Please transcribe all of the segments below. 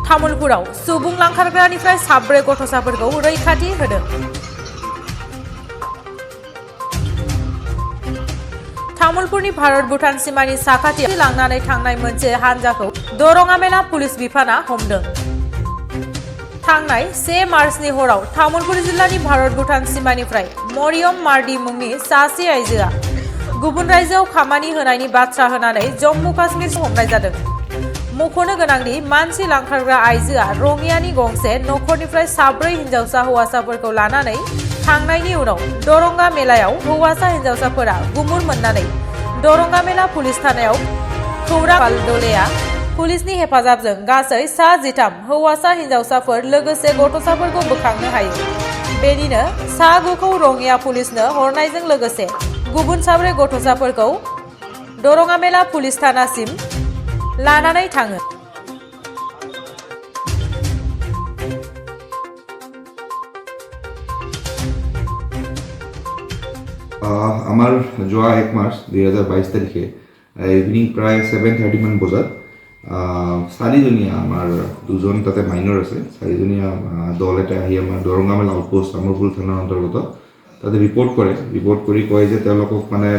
तामुलपुराव सुबुं लांखारग्रानिफ्राय साब्रै गथ'साफोरखौ रैखाथि होदों। तामुलपुरनि भारत भुटान सीमानि साखाथियाव लांनानै थांनाय मोनसे हानजाखौ दरंगामेला पुलिस बिफाना हमदों। थांनाय 1 मार्चनि हराव तामुलपुर जिल्लानि भारत भुटान सीमानिफ्राय मरियम मार्डी मुंनि सासे आइजोआ गुबुन रायजोआव खामानि होनायनि बाथ्रा होनानै जम्मु काश्मीरसिम हमनाय जादों। मख'नो गोनांदि मानसि लांखारग्रा आइजोआ रङियानि गंसे नखरनिफ्राय साब्रै हिनजावसा हौवासाफोरखौ लानानै थांनायनि उनाव दरंगा मेलायाव हौवासा हिनजावसाफोरा गुमुर मोननानै दरंगा मेला पुलिस थानायाव खौरां बालदलेया पुलिसनि हेफाजाबजों गासै सा 13 हौवासा हिनजावसाफोर लोगोसे गथ'साफोरखौ बोखांनो हायो। बेनिनो सा 9खौ रङिया पुलिसनो हरनायजों लोगोसे गुबुन साब्रै गथ'साफोरखौ दरंगामेला पुलिस थानासिम लानानै थाङो। আমার যোৱা 1 মাৰ্চ 2022 তাৰিখে ইভিনিং প্ৰায় 7:30 মান বজাত চাৰিজনীয়া আমাৰ দুজন তাতে মাইনৰ আছে চাৰিজনীয়া দল এটা আহি আমাৰ দৰংগামেলা আউটপোষ্ট তামুলপুৰ থানাৰ অন্তৰ্গত তাতে ৰিপৰ্ট কৰি কয় যে তেওঁলোকক মানে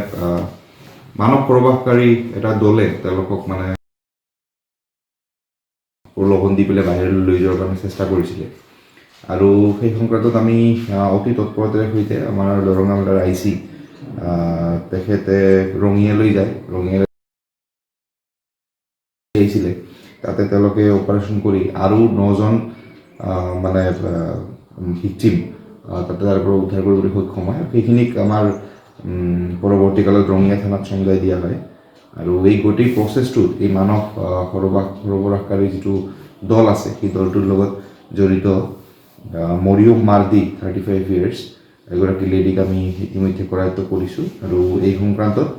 মানৱ প্ৰৱাহকাৰী এটা দলে তেওঁলোকক মানে প্ৰলোভন দি পেলাই বাহিৰলৈ লৈ যোৱাৰ কাৰণে চেষ্টা কৰিছিলে আৰু সেই সংক্ৰান্তত আমি অতি তৎপৰতাৰে সৈতে আমাৰ দৰংগামেলাৰ আইচি তেখেতে ৰঙিয়ালৈ যায় ৰঙিয়ালৈ আহিছিলে তাতে তেওঁলোকে অপাৰেশ্যন কৰি আৰু 9জন মানে ভিকটিম তাতে তাৰ পৰা উদ্ধাৰ কৰিবলৈ সক্ষম হয়। সেইখিনিক আমাৰ পৰৱৰ্তী কালত ৰঙিয়া থানাত চমজাই দিয়া হয় আৰু এই গোটেই প্ৰচেছটোত এই মানৱ সৰবৰাহকাৰী যিটো দল আছে সেই দলটোৰ লগত জড়িত মৰিয়ম মাৰ্ডী 35 ইয়াৰ্ছ এগৰাকী লেডিক আমি ইতিমধ্যে কৰায়ত্ব কৰিছোঁ আৰু এই সংক্ৰান্তত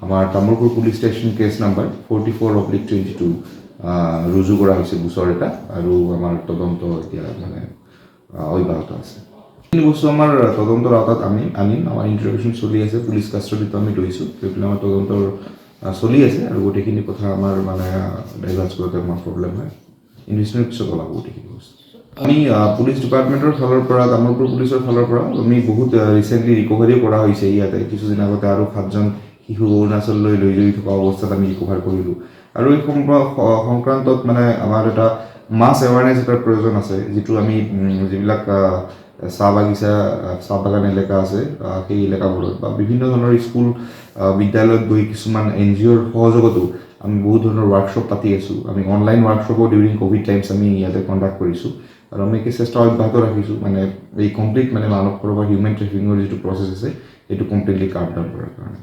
আমাৰ Tamulpur police station case number 44/22 ৰুজু কৰা হৈছে গোচৰ এটা আৰু আমাৰ তদন্ত এতিয়া মানে অব্যাহত আছে। এইখিনি বস্তু আমাৰ তদন্তৰ আওতাত আনিম আমাৰ ইণ্টাৰভিউশ্যন চলি আছে পুলিচ কাষ্টডিত আমি লৈছোঁ সেইবিলাক আমাৰ তদন্তৰ চলি আছে আৰু গোটেইখিনি কথা আমাৰ মানে ডাইভাৰ্জ কৰোঁতে আমাৰ প্ৰব্লেম হয় ইনভেষ্টিগেশ্যনৰ পিছত ওলাব গোটেইখিনি বস্তু। আমি পুলিচ ডিপাৰ্টমেণ্টৰ ফালৰ পৰা তামুলপুৰ পুলিচৰ ফালৰ পৰা আমি বহুত ৰিচেণ্টলি ৰিকভাৰীও কৰা হৈছে ইয়াতে কিছুদিন আগতে আৰু 7জন শিশু অৰুণাচললৈ লৈ থকা অৱস্থাত আমি ৰিকভাৰ কৰিলোঁ আৰু এই সংক্ৰান্তত মানে আমাৰ এটা মাছ এৱাৰনেছ এটাৰ প্ৰয়োজন আছে যিটো আমি যিবিলাক চাহ বাগিচা চাহ বাগান এলেকা আছে সেই এলেকাবোৰত বা বিভিন্ন ধৰণৰ স্কুল বিদ্যালয়ত গৈ কিছুমান NGOৰ সহযোগতো আমি বহুত ধৰণৰ ৱৰ্কশ্বপ পাতি আছোঁ। আমি অনলাইন ৱৰ্কশ্বপো ডিউৰিং কোভিড টাইমছ আমি ইয়াতে কণ্ডাক্ট কৰিছোঁ আৰু আমি এই চেষ্টা অব্যাহত ৰাখিছোঁ মানে এই কমপ্লিট মানে মানৱ প্ৰৱাহ হিউমেন ট্ৰেফিকিঙৰ যিটো প্ৰচেছ আছে সেইটো কমপ্লিটলি কাট ডাউন কৰাৰ কাৰণে।